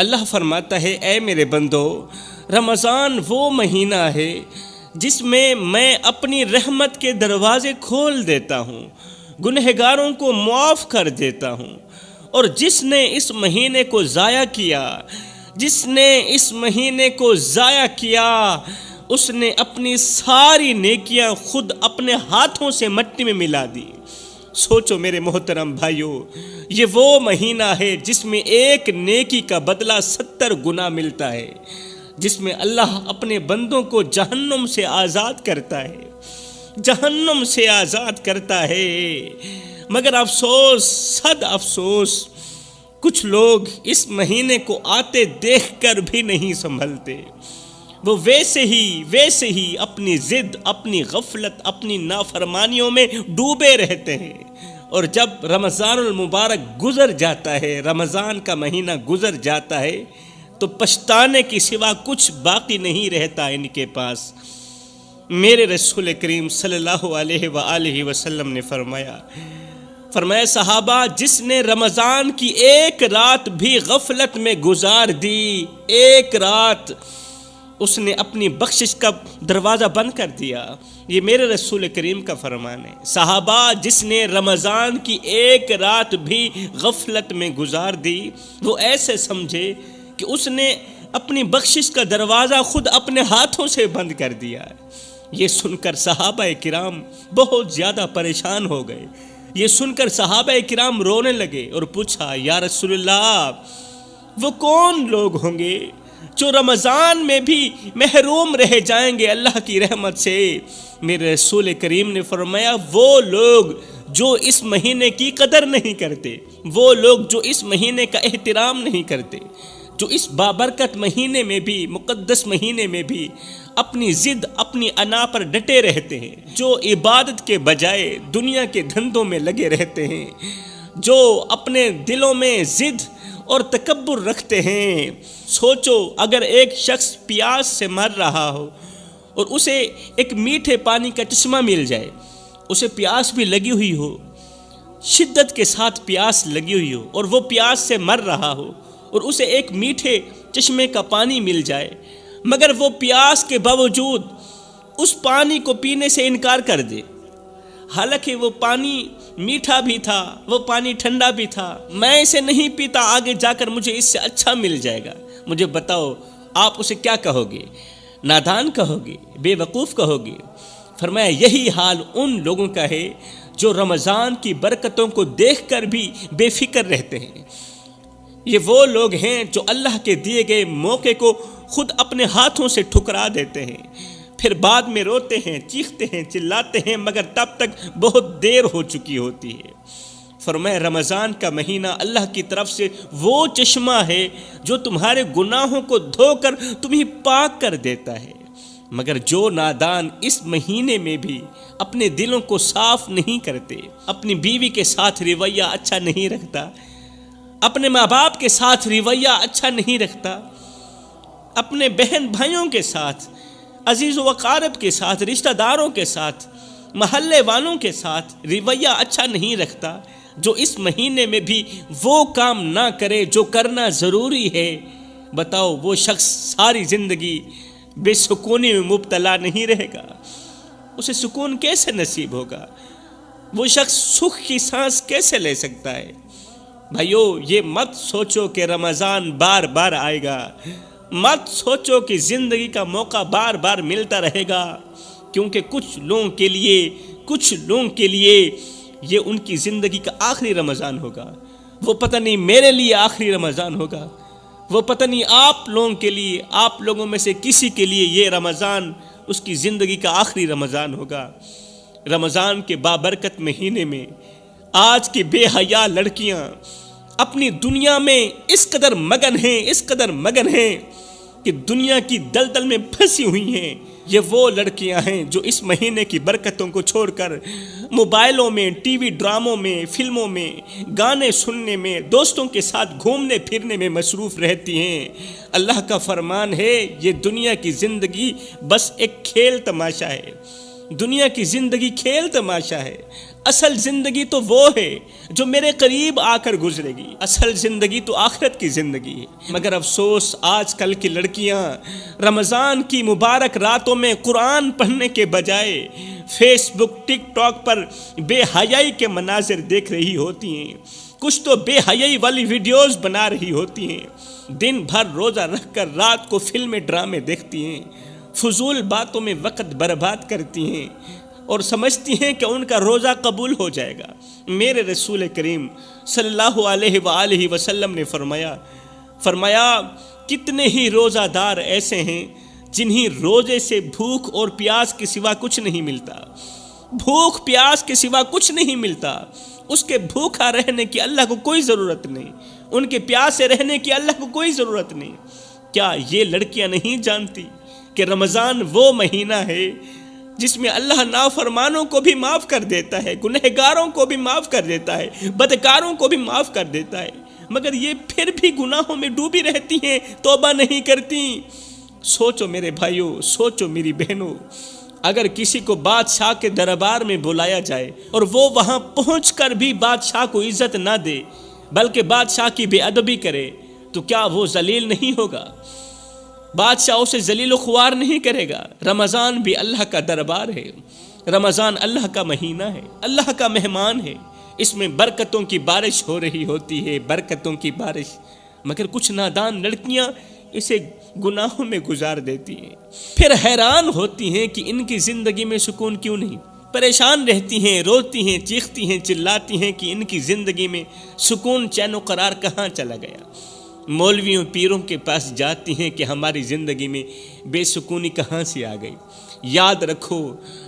اللہ فرماتا ہے اے میرے بندو، رمضان وہ مہینہ ہے جس میں اپنی رحمت کے دروازے کھول دیتا ہوں، گنہگاروں کو معاف کر دیتا ہوں، اور جس نے اس مہینے کو ضائع کیا، جس نے اس مہینے کو ضائع کیا، اس نے اپنی ساری نیکیاں خود اپنے ہاتھوں سے مٹی میں ملا دی۔ سوچو میرے محترم بھائیو، یہ وہ مہینہ ہے جس میں ایک نیکی کا بدلہ 70 گنا ملتا ہے، جس میں اللہ اپنے بندوں کو جہنم سے آزاد کرتا ہے، جہنم سے آزاد کرتا ہے۔ مگر افسوس، صد افسوس، کچھ لوگ اس مہینے کو آتے دیکھ کر بھی نہیں سنبھلتے، وہ ویسے ہی اپنی ضد، اپنی غفلت، اپنی نافرمانیوں میں ڈوبے رہتے ہیں، اور جب رمضان المبارک گزر جاتا ہے، رمضان کا مہینہ گزر جاتا ہے، تو پچھتانے کی سوا کچھ باقی نہیں رہتا ان کے پاس۔ میرے رسول کریم صلی اللہ علیہ وآلہ وسلم نے فرمایا صحابہ، جس نے رمضان کی ایک رات بھی غفلت میں گزار دی، ایک رات، اس نے اپنی بخشش کا دروازہ بند کر دیا۔ یہ میرے رسول کریم کا فرمان ہے۔ صحابہ، جس نے رمضان کی ایک رات بھی غفلت میں گزار دی، وہ ایسے سمجھے کہ اس نے اپنی بخشش کا دروازہ خود اپنے ہاتھوں سے بند کر دیا۔ یہ سن کر صحابہ کرام بہت زیادہ پریشان ہو گئے۔ یہ سن کر صحابہ کرام رونے لگے اور پوچھا یا رسول اللہ، وہ کون لوگ ہوں گے جو رمضان میں بھی محروم رہ جائیں گے اللہ کی رحمت سے؟ میرے رسول کریم نے فرمایا وہ لوگ جو اس مہینے کی قدر نہیں کرتے، وہ لوگ جو اس مہینے کا احترام نہیں کرتے، جو اس بابرکت مہینے میں بھی، مقدس مہینے میں بھی اپنی ضد، اپنی انا پر ڈٹے رہتے ہیں، جو عبادت کے بجائے دنیا کے دھندوں میں لگے رہتے ہیں، جو اپنے دلوں میں ضد اور تکبر رکھتے ہیں۔ سوچو، اگر ایک شخص پیاس سے مر رہا ہو اور اسے ایک میٹھے پانی کا چشمہ مل جائے، اسے پیاس بھی لگی ہوئی ہو، شدت کے ساتھ پیاس لگی ہوئی ہو، اور وہ پیاس سے مر رہا ہو، اور اسے ایک میٹھے چشمے کا پانی مل جائے، مگر وہ پیاس کے باوجود اس پانی کو پینے سے انکار کر دے، حالانکہ وہ پانی میٹھا بھی تھا، وہ پانی ٹھنڈا بھی تھا، میں اسے نہیں پیتا، آگے جا کر مجھے اس سے اچھا مل جائے گا، مجھے بتاؤ آپ اسے کیا کہو گے؟ نادان کہو گے؟ بے وقوف کہو گے؟ فرمایا یہی حال ان لوگوں کا ہے جو رمضان کی برکتوں کو دیکھ کر بھی بے فکر رہتے ہیں۔ یہ وہ لوگ ہیں جو اللہ کے دیے گئے موقع کو خود اپنے ہاتھوں سے ٹھکرا دیتے ہیں، پھر بعد میں روتے ہیں، چیختے ہیں، چلاتے ہیں، مگر تب تک بہت دیر ہو چکی ہوتی ہے۔ فرمایا رمضان کا مہینہ اللہ کی طرف سے وہ چشمہ ہے جو تمہارے گناہوں کو دھو کر تمہیں پاک کر دیتا ہے، مگر جو نادان اس مہینے میں بھی اپنے دلوں کو صاف نہیں کرتے، اپنی بیوی کے ساتھ رویہ اچھا نہیں رکھتا، اپنے ماں باپ کے ساتھ رویہ اچھا نہیں رکھتا، اپنے بہن بھائیوں کے ساتھ، عزیز و اقارب کے ساتھ، رشتہ داروں کے ساتھ، محلے والوں کے ساتھ رویہ اچھا نہیں رکھتا، جو اس مہینے میں بھی وہ کام نہ کرے جو کرنا ضروری ہے، بتاؤ وہ شخص ساری زندگی بے سکونی میں مبتلا نہیں رہے گا؟ اسے سکون کیسے نصیب ہوگا؟ وہ شخص سکھ کی سانس کیسے لے سکتا ہے؟ بھائیو، یہ مت سوچو کہ رمضان بار بار آئے گا، مت سوچو کہ زندگی کا موقع بار بار ملتا رہے گا، کیونکہ کچھ لوگوں کے لیے یہ ان کی زندگی کا آخری رمضان ہوگا۔ وہ پتہ نہیں میرے لیے آخری رمضان ہوگا، وہ پتہ نہیں آپ لوگوں کے لیے، آپ لوگوں میں سے کسی کے لیے یہ رمضان اس کی زندگی کا آخری رمضان ہوگا۔ رمضان کے بابرکت مہینے میں آج کی بے حیا لڑکیاں اپنی دنیا میں اس قدر مگن ہیں کہ دنیا کی دلدل میں پھنسی ہوئی ہیں۔ یہ وہ لڑکیاں ہیں جو اس مہینے کی برکتوں کو چھوڑ کر موبائلوں میں، ٹی وی ڈراموں میں، فلموں میں، گانے سننے میں، دوستوں کے ساتھ گھومنے پھرنے میں مصروف رہتی ہیں۔ اللہ کا فرمان ہے یہ دنیا کی زندگی بس ایک کھیل تماشا ہے، دنیا کی زندگی کھیل تماشا ہے۔ اصل زندگی تو وہ ہے جو میرے قریب آ کر گزرے گی، اصل زندگی تو آخرت کی زندگی ہے۔ مگر افسوس آج کل کی لڑکیاں رمضان کی مبارک راتوں میں قرآن پڑھنے کے بجائے فیس بک ٹک ٹاک پر بے حیائی کے مناظر دیکھ رہی ہوتی ہیں، کچھ تو بے حیائی والی ویڈیوز بنا رہی ہوتی ہیں، دن بھر روزہ رکھ کر رات کو فلمیں ڈرامے دیکھتی ہیں، فضول باتوں میں وقت برباد کرتی ہیں اور سمجھتی ہیں کہ ان کا روزہ قبول ہو جائے گا۔ میرے رسول کریم صلی اللہ علیہ وآلہ وسلم نے فرمایا کتنے ہی روزہ دار ایسے ہیں جنہیں روزے سے بھوک اور پیاس کے سوا کچھ نہیں ملتا، بھوک پیاس کے سوا کچھ نہیں ملتا، اس کے بھوکا رہنے کی اللہ کو کوئی ضرورت نہیں، ان کے پیاسے رہنے کی اللہ کو کوئی ضرورت نہیں۔ کیا یہ لڑکیاں نہیں جانتی کہ رمضان وہ مہینہ ہے جس میں اللہ نافرمانوں کو بھی معاف کر دیتا ہے، گنہگاروں کو بھی معاف کر دیتا ہے، بدکاروں کو بھی معاف کر دیتا ہے، مگر یہ پھر بھی گناہوں میں ڈوبی رہتی ہیں، توبہ نہیں کرتی۔ سوچو میرے بھائیوں، سوچو میری بہنوں، اگر کسی کو بادشاہ کے دربار میں بلایا جائے اور وہ وہاں پہنچ کر بھی بادشاہ کو عزت نہ دے بلکہ بادشاہ کی بے ادبی کرے تو کیا وہ ذلیل نہیں ہوگا؟ بادشاہ اسے ذلیل و خوار نہیں کرے گا۔ رمضان بھی اللہ کا دربار ہے، رمضان اللہ کا مہینہ ہے، اللہ کا مہمان ہے، اس میں برکتوں کی بارش ہو رہی ہوتی ہے، برکتوں کی بارش، مگر کچھ نادان لڑکیاں اسے گناہوں میں گزار دیتی ہیں، پھر حیران ہوتی ہیں کہ ان کی زندگی میں سکون کیوں نہیں، پریشان رہتی ہیں، روتی ہیں، چیختی ہیں، چلاتی ہیں کہ ان کی زندگی میں سکون چین و قرار کہاں چلا گیا۔ مولویوں پیروں کے پاس جاتی ہیں کہ ہماری زندگی میں بے سکونی کہاں سے آ گئی۔ یاد رکھو،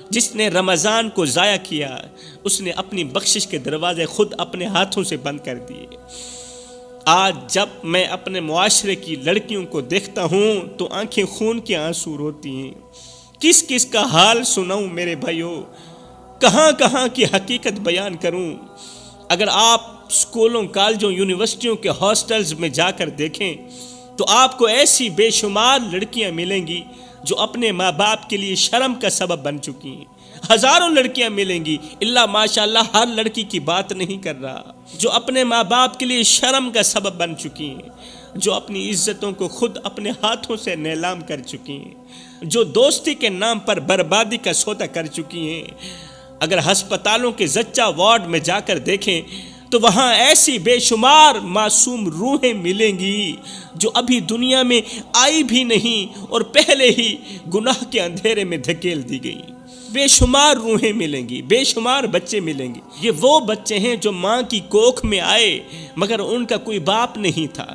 جس نے رمضان کو ضائع کیا اس نے اپنی بخشش کے دروازے خود اپنے ہاتھوں سے بند کر دیے۔ آج جب میں اپنے معاشرے کی لڑکیوں کو دیکھتا ہوں تو آنکھیں خون کے آنسو روتی ہیں۔ کس کس کا حال سناؤں میرے بھائیوں، کہاں کہاں کی حقیقت بیان کروں۔ اگر آپ اسکولوں، کالجوں، یونیورسٹیوں کے ہاسٹلز میں جا کر دیکھیں تو آپ کو ایسی بے شمار لڑکیاں ملیں گی جو اپنے ماں باپ کے لیے شرم کا سبب بن چکی ہیں، ہزاروں لڑکیاں ملیں گی، اللہ ماشاءاللہ ہر لڑکی کی بات نہیں کر رہا، جو اپنے ماں باپ کے لیے شرم کا سبب بن چکی ہیں، جو اپنی عزتوں کو خود اپنے ہاتھوں سے نیلام کر چکی ہیں، جو دوستی کے نام پر بربادی کا سودا کر چکی ہیں۔ اگر ہسپتالوں کے زچہ وارڈ میں جا کر دیکھیں تو وہاں ایسی بے شمار معصوم روحیں ملیں گی جو ابھی دنیا میں آئی بھی نہیں اور پہلے ہی گناہ کے اندھیرے میں دھکیل دی گئی۔ بے شمار روحیں ملیں گی، بے شمار بچے ملیں گے۔ یہ وہ بچے ہیں جو ماں کی کوکھ میں آئے مگر ان کا کوئی باپ نہیں تھا،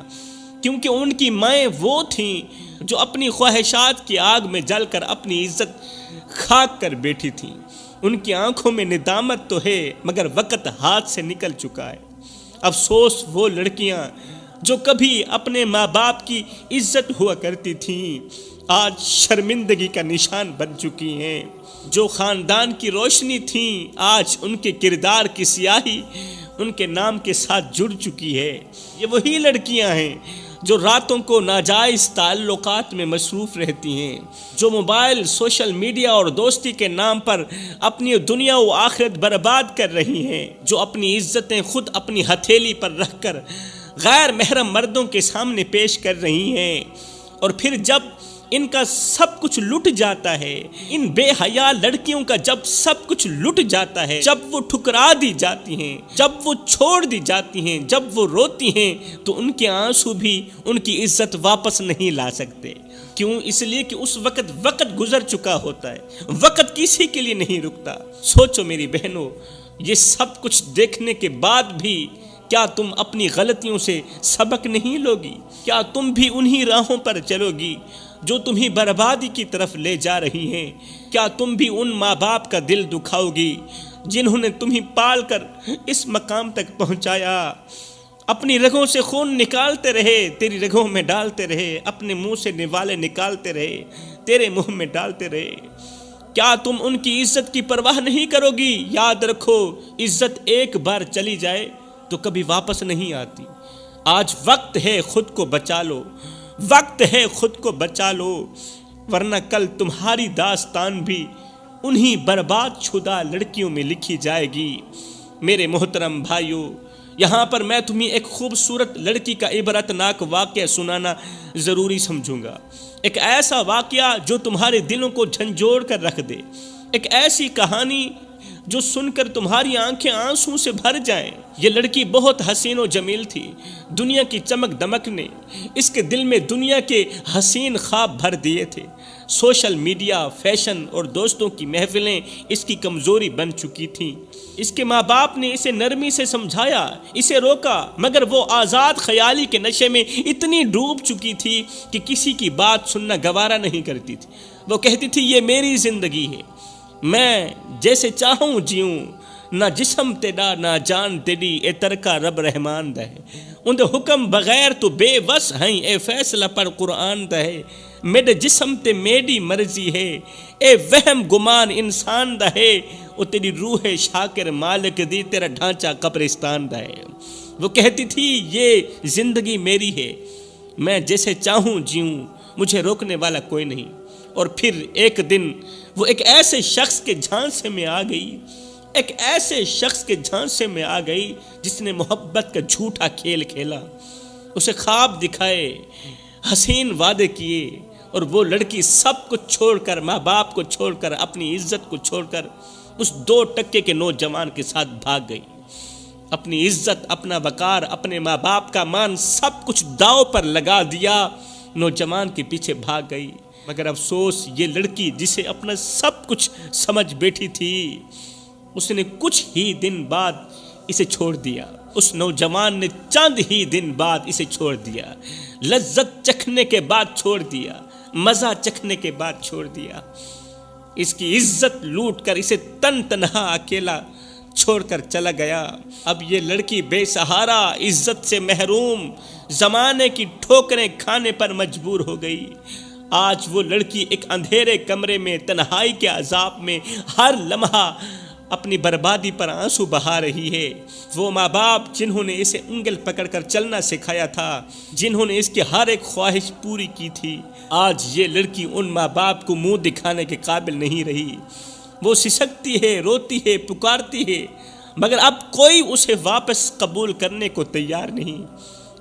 کیونکہ ان کی مائیں وہ تھیں جو اپنی خواہشات کی آگ میں جل کر اپنی عزت خاک کر بیٹھی تھیں۔ ان کی آنکھوں میں ندامت تو ہے مگر وقت ہاتھ سے نکل چکا ہے۔ افسوس وہ لڑکیاں جو کبھی اپنے ماں باپ کی عزت ہوا کرتی تھیں آج شرمندگی کا نشان بن چکی ہیں، جو خاندان کی روشنی تھیں آج ان کے کردار کی سیاہی ان کے نام کے ساتھ جڑ چکی ہے۔ یہ وہی لڑکیاں ہیں جو راتوں کو ناجائز تعلقات میں مصروف رہتی ہیں، جو موبائل، سوشل میڈیا اور دوستی کے نام پر اپنی دنیا و آخرت برباد کر رہی ہیں، جو اپنی عزتیں خود اپنی ہتھیلی پر رکھ کر غیر محرم مردوں کے سامنے پیش کر رہی ہیں، اور پھر جب ان کا سب کچھ لٹ جاتا ہے، ان بے حیا لڑکیوں کا جب سب کچھ لٹ جاتا ہے، جب وہ ٹھکرا دی جاتی ہیں، جب وہ چھوڑ دی جاتی ہیں، جب وہ روتی ہیں تو ان کے آنسو بھی ان کی عزت واپس نہیں لا سکتے۔ کیوں؟ اس لیے کہ اس وقت گزر چکا ہوتا ہے، وقت کسی کے لیے نہیں رکتا۔ سوچو میری بہنوں، یہ سب کچھ دیکھنے کے بعد بھی کیا تم اپنی غلطیوں سے سبق نہیں لوگی؟ کیا تم بھی انہی راہوں پر چلو گی جو تمہیں بربادی کی طرف لے جا رہی ہیں؟ کیا تم بھی ان ماں باپ کا دل دکھاؤ گی جنہوں نے تمہیں پال کر اس مقام تک پہنچایا، اپنی رگوں سے خون نکالتے رہے، تیری رگوں میں ڈالتے رہے، اپنے منہ سے نوالے نکالتے رہے، تیرے منہ میں ڈالتے رہے؟ کیا تم ان کی عزت کی پرواہ نہیں کرو گی؟ یاد رکھو، عزت ایک بار چلی جائے تو کبھی واپس نہیں آتی۔ آج وقت ہے خود کو بچا لو، وقت ہے خود کو بچا لو، ورنہ کل تمہاری داستان بھی انہی برباد شدہ لڑکیوں میں لکھی جائے گی۔ میرے محترم بھائیوں، یہاں پر میں تمہیں ایک خوبصورت لڑکی کا عبرتناک واقعہ سنانا ضروری سمجھوں گا، ایک ایسا واقعہ جو تمہارے دلوں کو جھنجھوڑ کر رکھ دے، ایک ایسی کہانی جو سن کر تمہاری آنکھیں آنسوں سے بھر جائیں۔ یہ لڑکی بہت حسین و جمیل تھی، دنیا کی چمک دمک نے اس کے دل میں دنیا کے حسین خواب بھر دیے تھے۔ سوشل میڈیا، فیشن اور دوستوں کی محفلیں اس کی کمزوری بن چکی تھیں۔ اس کے ماں باپ نے اسے نرمی سے سمجھایا، اسے روکا، مگر وہ آزاد خیالی کے نشے میں اتنی ڈوب چکی تھی کہ کسی کی بات سننا گوارا نہیں کرتی تھی۔ وہ کہتی تھی یہ میری زندگی ہے، میں جیسے چاہوں جیوں، نہ جسم تیرا نہ جان تیری، اے ترکا رب رحمان دے، ان دے حکم بغیر تو بے وس ہیں، اے فیصلہ پر قرآن دے، میرے جسم تے میری مرضی ہے، اے وہم گمان انسان دے، او تیری روح شاکر مالک دی، تیرا ڈھانچہ قبرستان دے۔ وہ کہتی تھی یہ زندگی میری ہے، میں جیسے چاہوں جیوں، مجھے روکنے والا کوئی نہیں۔ اور پھر ایک دن وہ ایک ایسے شخص کے جھانسے میں آ گئی، ایک ایسے شخص کے جھانسے میں آ گئی جس نے محبت کا جھوٹا کھیل کھیلا، اسے خواب دکھائے، حسین وعدے کیے، اور وہ لڑکی سب کچھ چھوڑ کر، ماں باپ کو چھوڑ کر، اپنی عزت کو چھوڑ کر اس 2 ٹکے کے نوجوان کے ساتھ بھاگ گئی۔ اپنی عزت، اپنا وقار، اپنے ماں باپ کا مان سب کچھ داؤ پر لگا دیا، نوجوان کے پیچھے بھاگ گئی۔ مگر افسوس، یہ لڑکی جسے اپنا سب کچھ سمجھ بیٹھی تھی، اس نے کچھ ہی دن بعد اسے چھوڑ دیا۔ اس نوجوان نے چند ہی دن بعد اسے چھوڑ دیا، لذت چکھنے کے بعد چھوڑ دیا، مزہ چکھنے کے بعد چھوڑ دیا، اس کی عزت لوٹ کر اسے تنہا اکیلا چھوڑ کر چلا گیا۔ اب یہ لڑکی بے سہارا، عزت سے محروم، زمانے کی ٹھوکریں کھانے پر مجبور ہو گئی۔ آج وہ لڑکی ایک اندھیرے کمرے میں تنہائی کے عذاب میں ہر لمحہ اپنی بربادی پر آنسو بہا رہی ہے۔ وہ ماں باپ جنہوں نے اسے انگل پکڑ کر چلنا سکھایا تھا، جنہوں نے اس کی ہر ایک خواہش پوری کی تھی، آج یہ لڑکی ان ماں باپ کو منہ دکھانے کے قابل نہیں رہی۔ وہ سسکتی ہے، روتی ہے، پکارتی ہے، مگر اب کوئی اسے واپس قبول کرنے کو تیار نہیں۔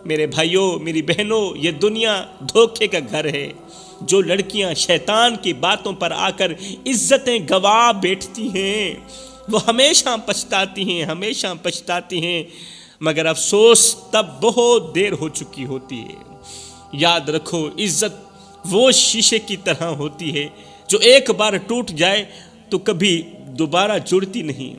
میرے بھائیوں، میری بہنوں، یہ دنیا دھوکے کا گھر ہے۔ جو لڑکیاں شیطان کی باتوں پر آ کر عزتیں گوا بیٹھتی ہیں، وہ ہمیشہ پچھتاتی ہیں، ہمیشہ پچھتاتی ہیں، مگر افسوس تب بہت دیر ہو چکی ہوتی ہے۔ یاد رکھو، عزت وہ شیشے کی طرح ہوتی ہے جو ایک بار ٹوٹ جائے تو کبھی دوبارہ جڑتی نہیں۔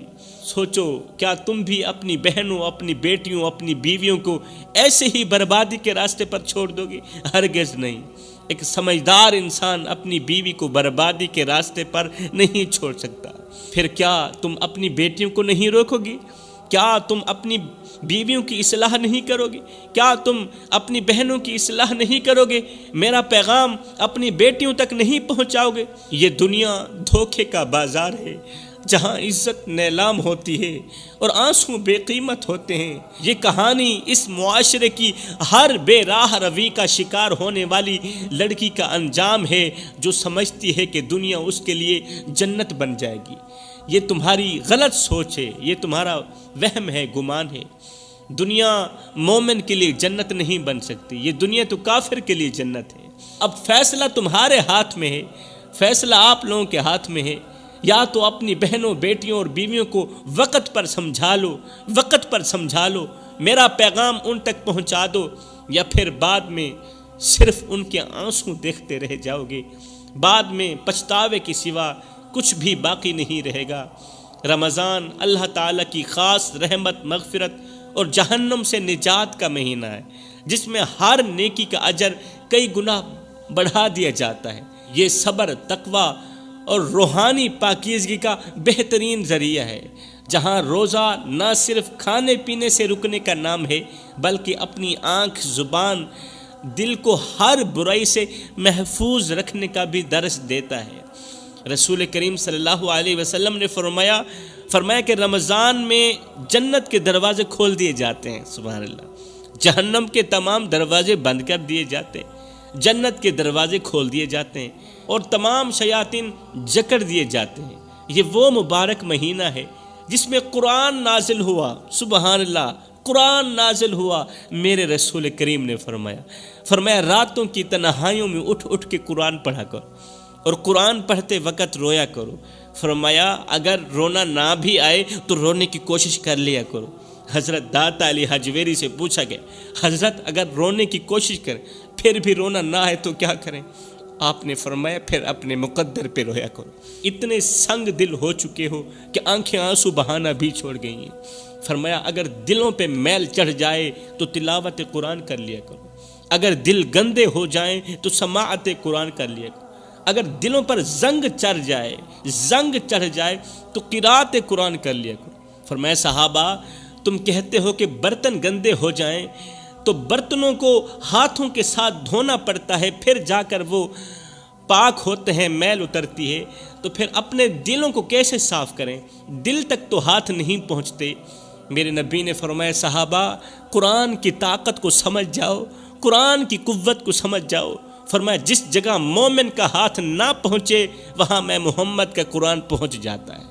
سوچو، کیا تم بھی اپنی بہنوں، اپنی بیٹیوں، اپنی بیویوں کو ایسے ہی بربادی کے راستے پر چھوڑ دو گے؟ ہرگز نہیں۔ ایک سمجھدار انسان اپنی بیوی کو بربادی کے راستے پر نہیں چھوڑ سکتا۔ پھر کیا تم اپنی بیٹیوں کو نہیں روکو گے؟ کیا تم اپنی بیویوں کی اصلاح نہیں کرو گے؟ کیا تم اپنی بہنوں کی اصلاح نہیں کرو گے؟ میرا پیغام اپنی بیٹیوں تک نہیں پہنچاؤ گے؟ یہ دنیا دھوکے کا بازار ہے، جہاں عزت نیلام ہوتی ہے اور آنسو بے قیمت ہوتے ہیں۔ یہ کہانی اس معاشرے کی ہر بے راہ روی کا شکار ہونے والی لڑکی کا انجام ہے، جو سمجھتی ہے کہ دنیا اس کے لیے جنت بن جائے گی۔ یہ تمہاری غلط سوچ ہے، یہ تمہارا وہم ہے، گمان ہے۔ دنیا مومن کے لیے جنت نہیں بن سکتی، یہ دنیا تو کافر کے لیے جنت ہے۔ اب فیصلہ تمہارے ہاتھ میں ہے، فیصلہ آپ لوگوں کے ہاتھ میں ہے۔ یا تو اپنی بہنوں، بیٹیوں اور بیویوں کو وقت پر سمجھا لو، وقت پر سمجھا لو، میرا پیغام ان تک پہنچا دو، یا پھر بعد میں صرف ان کے آنسو دیکھتے رہ جاؤ گے۔ بعد میں پچھتاوے کے سوا کچھ بھی باقی نہیں رہے گا۔ رمضان اللہ تعالیٰ کی خاص رحمت، مغفرت اور جہنم سے نجات کا مہینہ ہے، جس میں ہر نیکی کا اجر کئی گنا بڑھا دیا جاتا ہے۔ یہ صبر، تقوی اور روحانی پاکیزگی کا بہترین ذریعہ ہے، جہاں روزہ نہ صرف کھانے پینے سے رکنے کا نام ہے، بلکہ اپنی آنکھ، زبان، دل کو ہر برائی سے محفوظ رکھنے کا بھی درس دیتا ہے۔ رسول کریم صلی اللہ علیہ وسلم نے فرمایا کہ رمضان میں جنت کے دروازے کھول دیے جاتے ہیں، سبحان اللہ، جہنم کے تمام دروازے بند کر دیے جاتے ہیں، جنت کے دروازے کھول دیے جاتے ہیں، اور تمام شیاطین جکڑ دیے جاتے ہیں۔ یہ وہ مبارک مہینہ ہے جس میں قرآن نازل ہوا. سبحان اللہ، قرآن نازل ہوا. میرے رسول کریم نے فرمایا راتوں کی تنہائیوں میں اٹھ اٹھ کے قرآن پڑھا کرو اور قرآن پڑھتے وقت رویا کرو. فرمایا اگر رونا نہ بھی آئے تو رونے کی کوشش کر لیا کرو. حضرت داتا علی حجویری سے پوچھا گیا، حضرت اگر رونے کی کوشش کریں پھر بھی رونا نہ آئے تو کیا کریں؟ آپ نے فرمایا پھر اپنے مقدر پہ رویا کرو. اتنے سنگ دل ہو چکے ہو کہ آنکھیں آنسو بہانا بھی چھوڑ گئی ہیں. فرمایا اگر دلوں پہ میل چڑھ جائے تو تلاوت قرآن کر لیا کرو. اگر دل گندے ہو جائیں تو سماعت قرآن کر لیا کرو. اگر دلوں پر زنگ چڑھ جائے تو قرات قرآن کر لیا کرو. فرمایا صحابہ تم کہتے ہو کہ برتن گندے ہو جائیں تو برتنوں کو ہاتھوں کے ساتھ دھونا پڑتا ہے، پھر جا کر وہ پاک ہوتے ہیں، میل اترتی ہے، تو پھر اپنے دلوں کو کیسے صاف کریں؟ دل تک تو ہاتھ نہیں پہنچتے. میرے نبی نے فرمایا صحابہ قرآن کی طاقت کو سمجھ جاؤ، قرآن کی قوت کو سمجھ جاؤ. فرمایا جس جگہ مومن کا ہاتھ نہ پہنچے وہاں میں محمد کا قرآن پہنچ جاتا ہے.